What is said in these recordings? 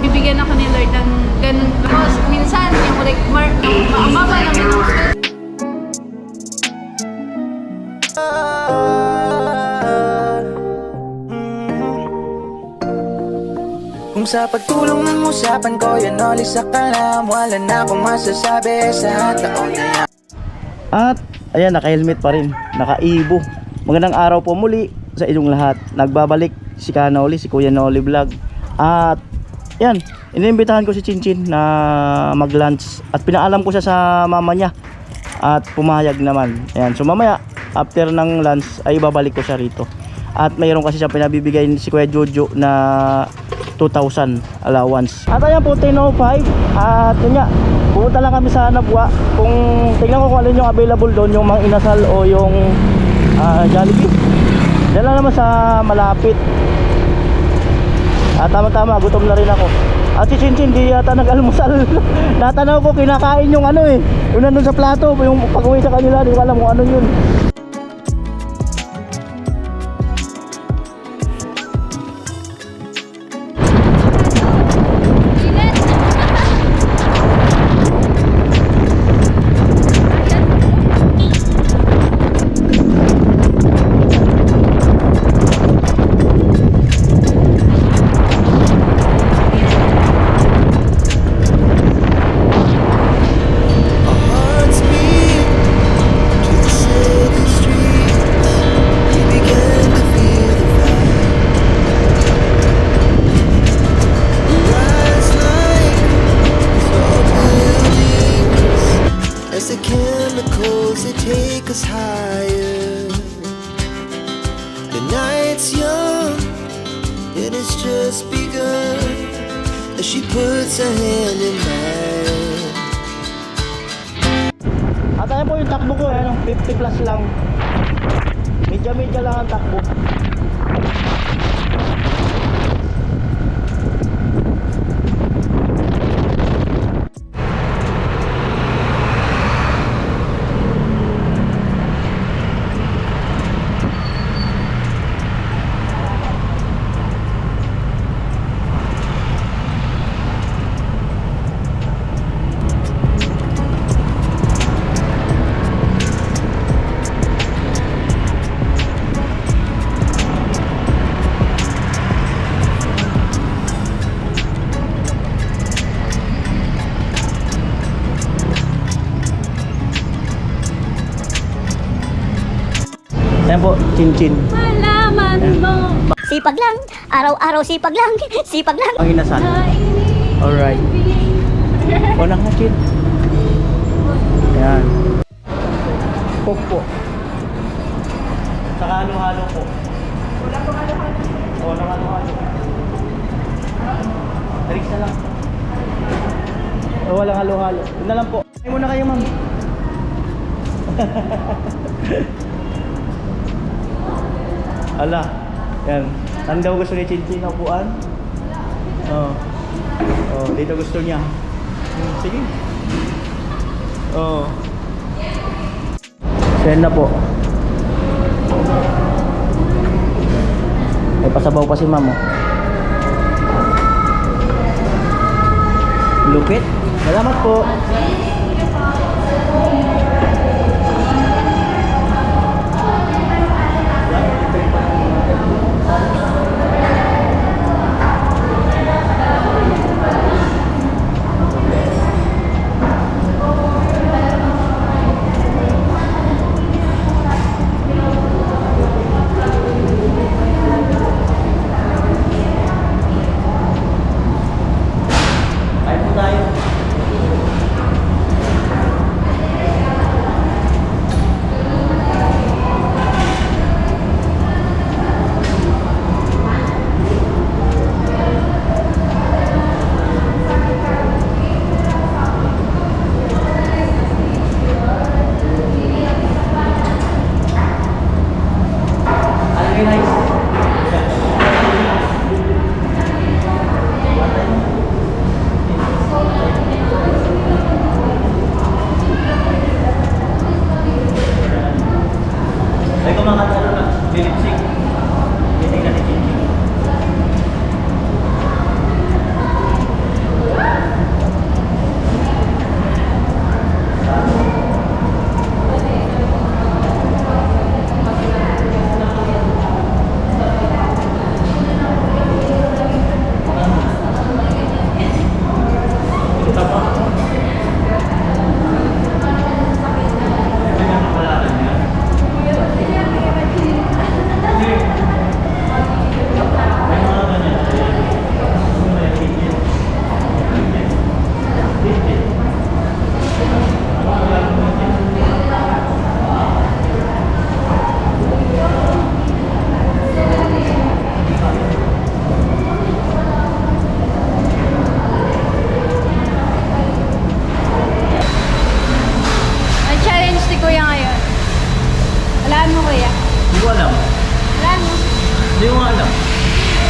Bibigyan ako ni Lord ng ganun. Because minsan, yung like, ang baba naman ng Kung sa pagtulong ng usapan ko, yan ulit sa kalam. Wala na akong masasabi sa taon na yan. At ayan, naka-helmet pa rin, naka-ibo. Magandang araw po muli sa inyong lahat. Nagbabalik si Kanoli, si Kuya Noli Vlog. At ayan, iniimbitahan ko si Chinchin na mag-lunch. At pinaalam ko siya sa mama niya. At pumayag naman. Ayan, so mamaya after ng lunch ay babalik ko siya rito. At mayroon kasi siya pinabibigay si Kuya Jojo na 2,000 allowance. At ayan po, 10:05. At yun nga, pumunta lang kami sa Nabwa. Kung tingnan ko kung alin yung available doon, yung Mang Inasal o yung Jollibee. Yan lang naman sa malapit. At tama-tama, gutom na rin ako. At si Chinchin di yata nag-almusal. Natanaw ko, kinakain yung ano eh, yung nandun sa plato, yung pag-uwi sa kanila, di ko alam kung ano yun. Higher. The night's young, it has just begun. As she puts her hand in mine. At ayan po yung takbo ko, 50 plus lang. Medya-medya lang ang takbo. Ayan po, Chinchin. malaman mo. Sipag lang, araw-araw sipag lang, sipag lang. Ang Inasal. Alright. O na nga, Chin. Ayan. Coke po. Saka halo-halo po. Wala po halo-halo. O, walang halo-halo. Drinks na lang. O, walang halo-halo. Yun na lang po. Ay muna kayo, ma'am. Ala, yan. Ano daw gusto ni Chinchin na upuan? Oh. Oh, dito gusto niya. Sige. Oh. Send na po. May pasabaw pa si ma'am, oh. Lupit. Salamat po. alam.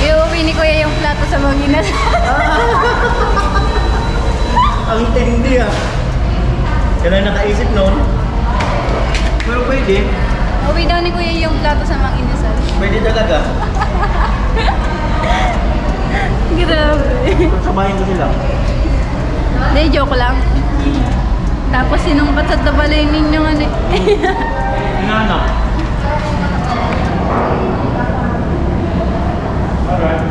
Iuwi ni Kuya yung plato sa mga inasal. Ang tindi ah. Kailan nakaisip noon? Pero pwede. Uwi daw ni Kuya yung plato sa mga inasal. Pwede talaga. Grabe. Sabahin ko sila. Hindi, joke lang. Tapos sinungkat sa tabalay ninyo ano eh. Inanak. Alright.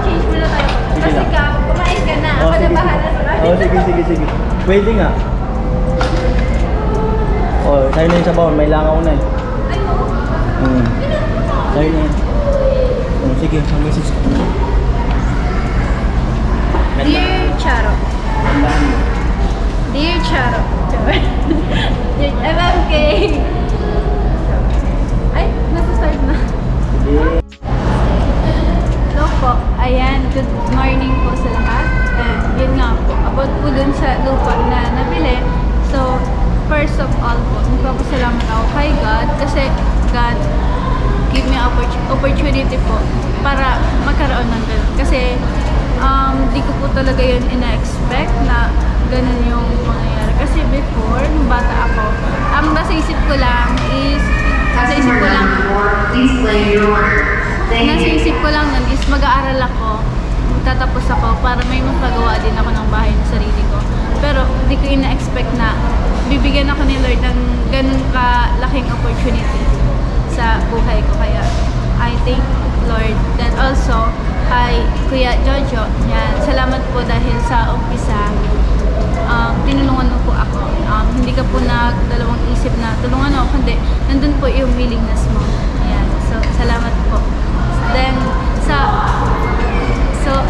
Change mo na tayo. Sige Kasi lang. ka, kumain ka na. Ako na bahala sa bahay. Oh, sige. Pwede nga. Oh, tayo na yun sa bawon. May langaw na eh. Ay, oo. Tayo na yun. Oh, sige, ang message ko. Dear Charo. Dear Charo. Dear MMK. Ay, nasa-start na. Hello po. Ayan, good morning po sa lahat. Yun nga po, about po dun sa lupa na nabili. So, first of all po, nagpapasalamat ako kay God kasi God give me opportunity po para magkaroon ng ganun. Kasi, di ko po talaga yun ina-expect na ganun yung mangyayari. Kasi before, nung bata ako, ang nasa isip ko lang is, nasa isip ko lang nun is mag-aaral ako, magtatapos ako para may magpagawa din ako ng bahay ng sarili ko. Pero hindi ko ina-expect na bibigyan ako ni Lord ng ganun kalaking opportunity sa buhay ko. Kaya I thank Lord. Then also kay Kuya Jojo, yan, salamat po dahil sa umpisa tinulungan mo po ako. Hindi ka po nagdalawang isip na tulungan ako, kundi nandun po yung willingness mo. Ayan. So, salamat po. Then,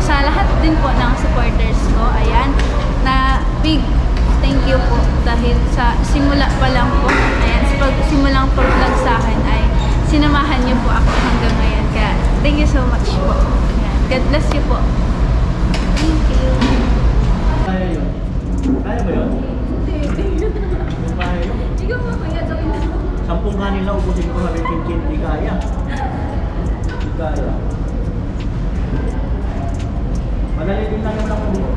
sa lahat din po ng supporters ko, ayan, na big thank you po dahil sa simula pa lang po, ayan, sa pagsimulang paglagsahan ay sinamahan niyo po ako hanggang ngayon. Kaya, thank you so much po. Ayan. God bless you po. Thank you. Kaya yun. Kaya ba yun? Kung kaya yun. Ikaw mo kuya, gawin mo. 10 kanin lang ubusin ko sabi chin-chin. Di kaya. Di kaya. Madali din lang naman ako dito.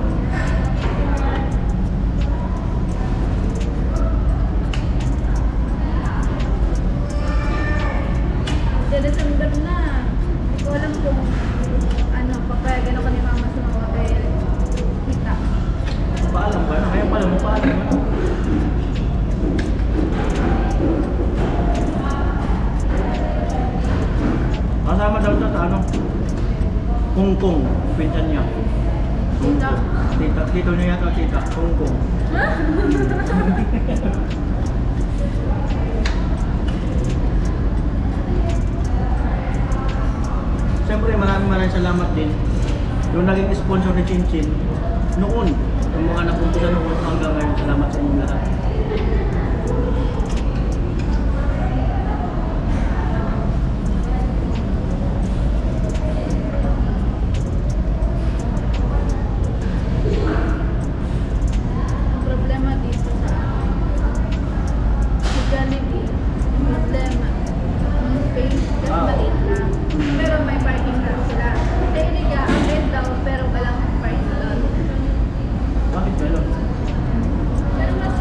December na. Hindi ko alam kung papayagan ako ni mama sa mga kita. Paalam ka na. Kaya pala mo paalam ka na. Kasama daw sa ano? Kungkong. Pinsan niya. Tita. Tito niya yata tita. Kungkong. Siyempre maraming salamat din. Yung naging sponsor ni Chinchin noon. Yung mga napunta noon hanggang ngayon. Salamat sa inyong lahat. Ang problema dito sa Jollibee, ang problema, yung space, just maliit lang. Pero may parking lot sila. Sa Iliga, ang rent daw, pero walang parking lot. Bakit gano'n? Pero mas,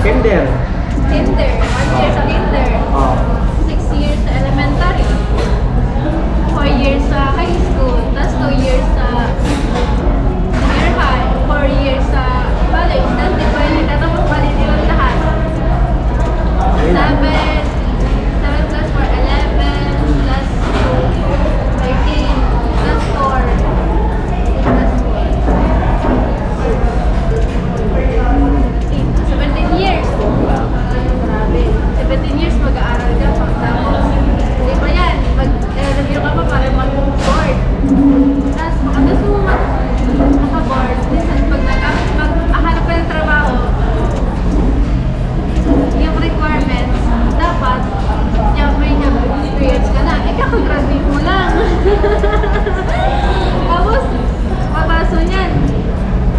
Kinder. Kinder, 1 year sa kinder. Oh. 6 years sa elementary. 4 years sa high school. Tapos 2 years sa junior high. 4 years sa college. Tapos di pa yun nagtatapos pa rin yun lahat. 7 plus 4, 11 plus 2, 13 plus 4 plus 17 years. Grabe. 17 years mag-aaral ka pa. Tapos, hindi pa yan. Mag-review ka pa para mag-board. Tapos, makatapos mo maka-board. Minsan, pag nag-ahanap ka ng trabaho, yung requirements, dapat, may job experience ka na. Kakagraduate mo lang. Tapos, papaso niyan.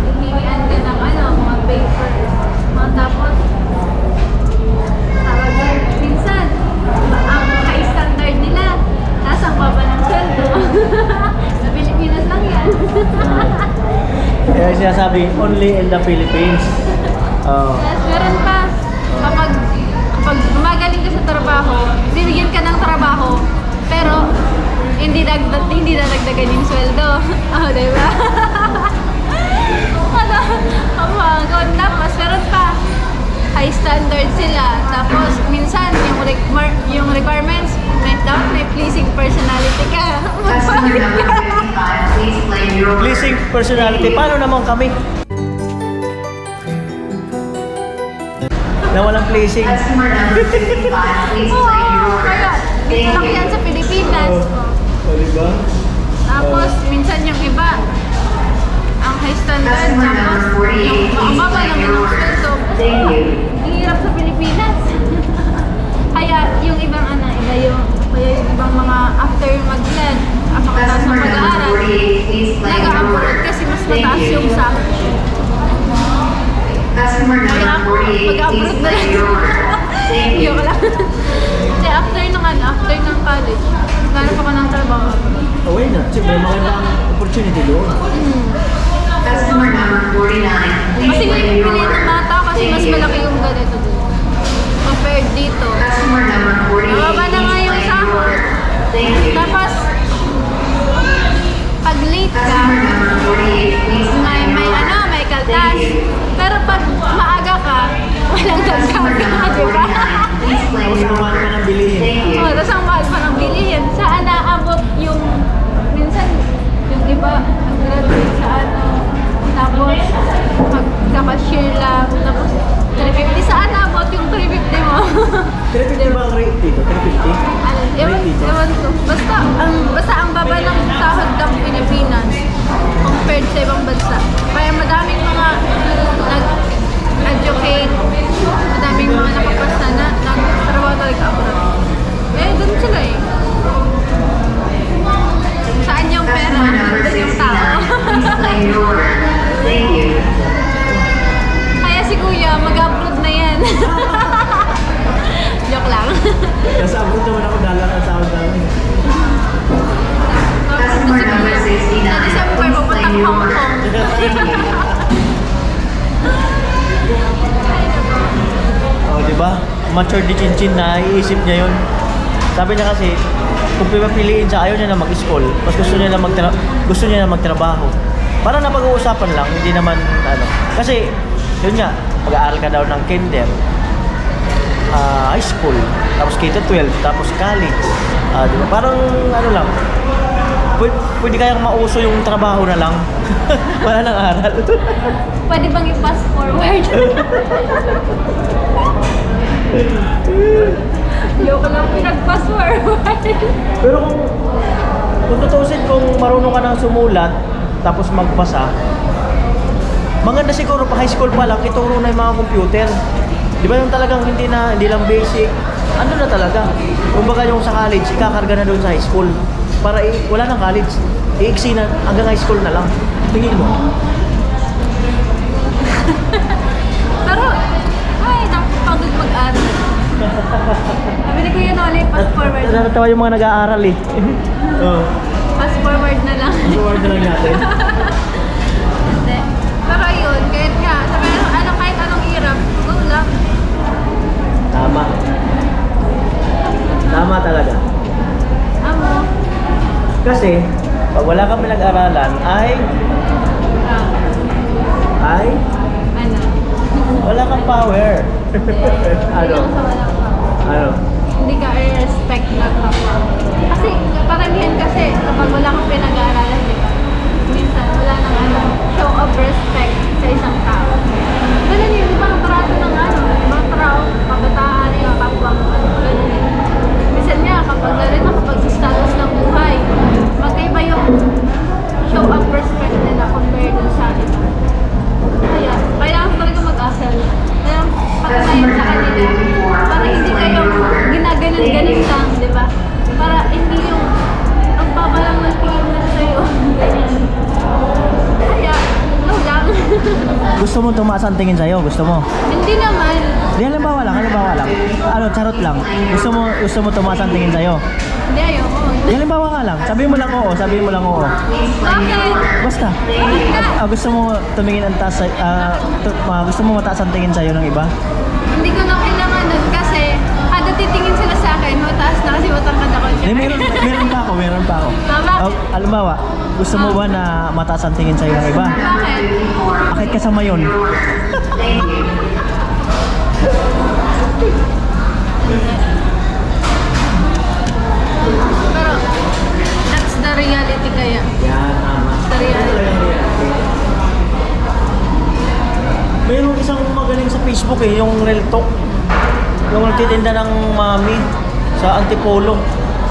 Hinihian ka ng mga papers. Tapos, tawag doon, minsan, ang high standard nila, nasa ang baba ng sweldo. Sa Pilipinas lang yan. Kaya sinasabi, only in the Philippines. Oh. Tapos meron pa, kapag gumagaling ka sa trabaho, bibigyan ka ng trabaho, pero hindi dadagdagan yung sweldo. Oh, diba? Tapos meron pa, high standard sila. Tapos minsan yung requirements, dapat may pleasing personality ka. Customer number 55, please claim your order. Pleasing personality. Paano naman kami? Na walang pleasing. Customer number 55, please Oo, claim your order. kaya dito lang yan sa Pilipinas. Oh, diba? Tapos minsan yung iba, ang high standard, Customer tapos number 48, yung please baba claim lang your yung order. sweldo. Thank you. Ang hirap sa Pilipinas. Kaya yung ibang kaya yung ibang mga after mag-lead, pagkatapos ng Customer number pag-aaral, 48, please claim your nag-a-abroad order. kasi mas Thank mataas yung you. sahod. Customer Kaya number ako, 48, please pag-abroad na claim your order. Thank you. Yung lang. Kasi after ng college, naghanap ako ng trabaho. Oh, why not? Siyempre, magandang opportunity doon. Customer number 49, please Kasi claim your pipiliin order. ng mga tao kasi Thank mas you. malaki yung ganito doon. Compared dito. Customer number 48, Mababa na nga please yung claim your sahod. order. Thank you. Tapos, pag late ka, Customer number 48, please claim your order. may kaltas. Thank you. Pero pag maaga ka, walang Customer kaltas. number Di ba? 49, please claim Tapos your kumahal order. ka ng bilihin. Thank you. Oh, tapos ang mahal pa ng bilihin. Saan naabot yung, minsan, yung iba, graduate sa tapos magka-cashier lang, tapos 350. Saan naabot yung 350 mo? 350 ba ang rate dito? 350? Ewan ko. Basta ang baba ng sahod ng Pilipinas compared sa ibang bansa. Kaya madaming mga nag-educate, madaming mga nakapasa na nagtrabaho talaga abroad. Doon sila eh. Saan yung pera? Customer number Doon yung tao. 69, please claim your order. Thank you. Kaya si Kuya, mag-abroad na yan. Joke lang. Nasa abroad naman ako, dala ka sa sahod namin. Customer number 69, Sa December, please pupunta claim your Hong order. Kong. Thank you. Oh, di ba? Mature di chinchin na iisip niya yun. Sabi niya kasi, kung pipiliin siya, ayaw niya na mag-school. Mas gusto niya na magtrabaho. Parang napag-uusapan lang, hindi naman ano. Kasi, yun nga, mag-aaral ka daw ng kinder, high school, tapos K-12, tapos college. Di ba? Parang ano lang, pwede kayang mauso yung trabaho na lang. Wala nang aral. Pwede bang i-pass forward? Joke lang, pinag-pass forward. Pero kung tutusin, kung marunong ka nang sumulat, tapos magbasa, maganda siguro pa high school pa lang, ituro na yung mga computer. Di ba yung talagang hindi lang basic, ano na talaga. Kumbaga yung sa college, ikakarga na doon sa high school. Para wala nang college, iiksi na, hanggang high school na lang. Tingin mo. Pero, ay, nakapagod mag-aral. Sabi ni Kuya Noli, pass forward. Natatawa yung mga nag-aaral eh. Oo. Pass forward na lang. Forward na lang natin. Hindi. Pero ayun, kahit nga, sabi, kahit anong hirap, go lang. Tama. Tama talaga. Amo. Kasi, pag wala kang pinag-aralan, ay Ano? wala kang power. Ano? Hindi lang sa walang power. Ano? Hindi ka i-respect na kapwa. Kasi, karamihan kasi, kapag wala kang pinag-aaralan, di ba? Minsan, wala nang show of respect sa isang tao. Ganun yung ibang trato ng ibang tao, kabataan, yung kapwa mo, ganun yun. Minsan nga, kapag lalo na kapag sa status ng buhay, magkaiba yung show of respect nila compared dun sa atin. Kaya, kailangan talaga mag-asal. Kaya, patunayan sa kanila, para hindi kayo ginaganon-ganon lang, di ba? Para hindi yung ang baba lang ng tingin na sa'yo. Ganyan. Kaya, no lang. Gusto mo tumaas ang tingin sa'yo? Gusto mo? Hindi naman. Di, halimbawa lang. Ano, charot lang. Gusto mo tumaas ang tingin sa'yo? Hindi, ayoko. Di, halimbawa nga lang. Sabihin mo lang oo. Bakit? Basta. Bakit nga? Gusto mo tumingin ang taas, gusto mo mataas ang tingin sa'yo ng iba? Hindi ko na kailangan nun kasi kada titingin sila sa akin, mataas na kasi matangkad ako Di, niya. meron pa ako. Bakit? Halimbawa, gusto mo ba na mataas ang tingin sa'yo ng iba? Bakit? Bakit kasama yun? Pero, that's the reality kaya. Yan, tama. The reality. Mayroong isang magaling sa Facebook yung Real Talk. Yung nagtitinda ng mami sa Antipolo.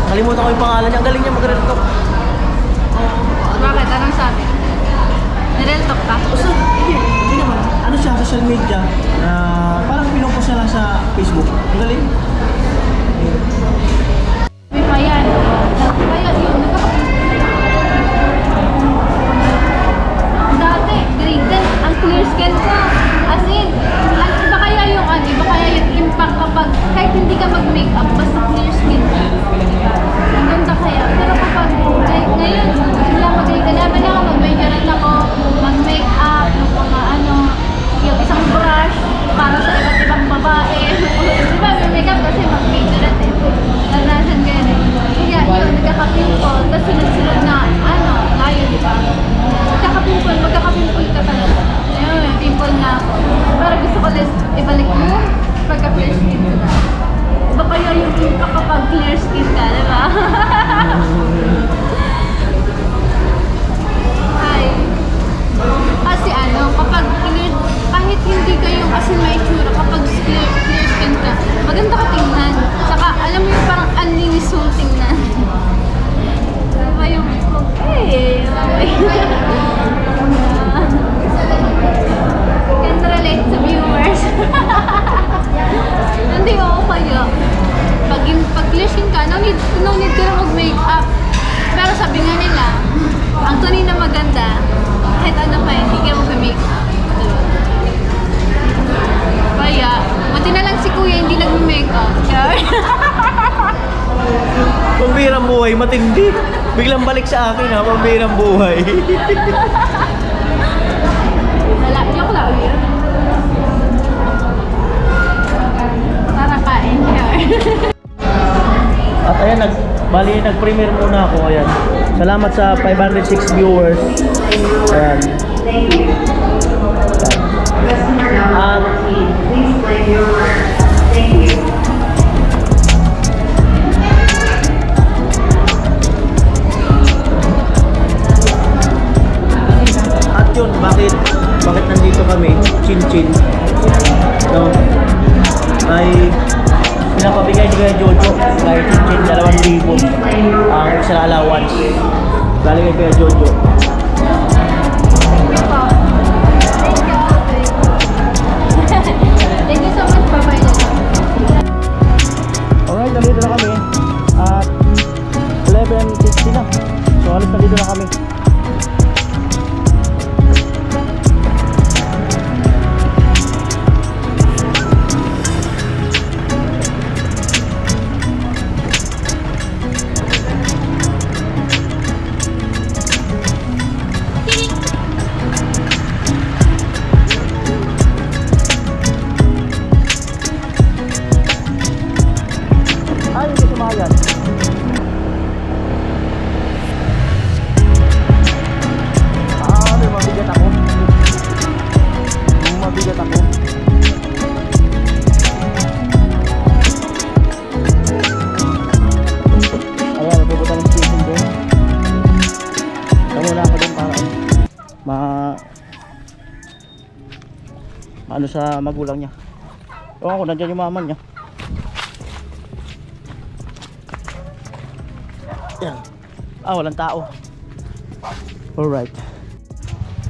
Kalimutan ko yung pangalan niya. Ang galing niya mag-Real Talk. Bakit? Anong sabi? Nirel talk ka? Hindi naman. Ano siya, social media. Parang pinupost niya lang sa Facebook. Ang galing. May pa yan. Kaya yun, dati, grade 10, ang clear skin ko. As in, iba kaya yung impact kapag kahit hindi ka mag-makeup, basta clear skin ka. Ang ganda kaya. Pero kapag ngayon, wala mag-galaman ako, mag-majoran ako, mag-makeup, yung mga yung isang brush para sa iba't ibang babae. Di ba, may makeup kasi mag-majoran eh. Naranasan ko yun eh. Kaya yun, nagkaka-pimple, tapos sunod-sunod na, ngayon, di ba? Magkaka-pimple ka talaga. Ayun, may pimple na ako. Pero gusto ko ibalik mo, pagka-clear skin ko na. Iba kaya yung impact kapag clear skin ka, di ba? Ay. Kasi kapag clear, kahit hindi kayo kasi may itsura, kapag clear skin ka, maganda ka tingnan. Saka, alam mo yung parang anlinis mong tingnan. Diba yung, can't relate sa viewers. Hindi ako kaya. Pag clear skin ka, no need ka na mag-makeup. Pero sabi nga nila, ang tunay na maganda, kahit ano pa, hindi ka mag-makeup. Kaya, buti na lang si Kuya hindi nag-makeup. Pambirang buhay, matindi. Biglang balik sa akin ha, pambirang buhay. Wala, joke lang yun. Tara kain siya. At ayan, nag-premiere muna ako. Ayan. Salamat sa 506 viewers. Ayan. Customer number 14, please claim your order. Thank you. At yun, bakit nandito kami, chin-chin, no? Ay pinapabigay ni Kuya Jojo kahit chin-chin 2,000 ang isang allowance galing kay Kuya Jojo. Thank you so much, bye-bye. Alright, nandito na kami at 11:50 na, so halos nandito na kami. ano sa magulang niya. Ewan ko, nandiyan yung mama niya. Yan. Walang tao.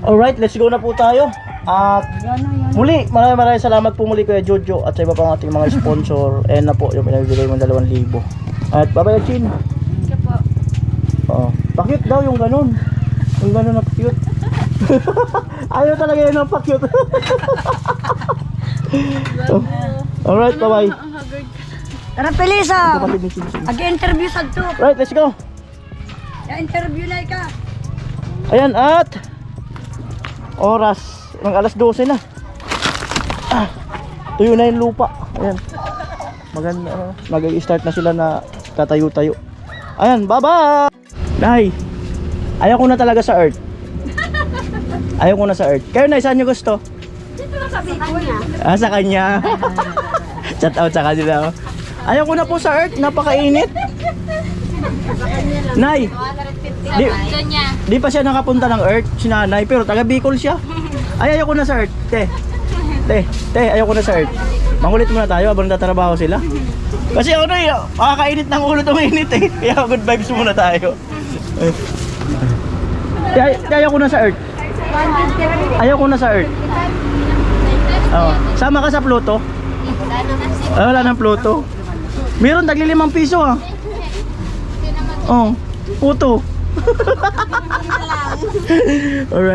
Alright, let's go na po tayo. At muli, maraming salamat po muli Kuya Jojo at sa iba pang ating mga sponsor. Ayan na po yung pinabigay mong 2,000. At bye-bye Chin. Sige po. Pa-cute daw yung ganun. Yung ganun na pa-cute. Ayaw talaga yun ang pa-cute. Alright, bye-bye. Ang haggard ka. Tara, Pelisa! Kapatid ni Chin. Ag-interview sa to. Right, let's go. Interview na ka. Ayan at oras ng alas 12 na. Tuyo na yung lupa. Ayan. Maganda. Mag-i-start na sila na tatayo-tayo. Ayan, bye-bye. Nay. Ayaw ko na talaga sa earth. Ayaw ko na sa earth. Kayo na, saan nyo gusto? Sa kanya. Chat out sa kanila. Ayaw ko na po sa earth. Napakainit. Nay. Di pa siya nakapunta ng Earth, si nanay, pero taga Bicol siya. Ay, ayoko na sa Earth, te, ayoko na sa Earth. Mangulit muna tayo habang natatrabaho sila. Kasi ano eh, makakainit ng ulo itong init eh. Kaya good vibes muna tayo. Kaya ayoko na sa Earth. Ayoko na sa Earth. Sama ka sa Pluto? Wala nang Pluto. Meron tagli 5 piso ah. Puto. Alright.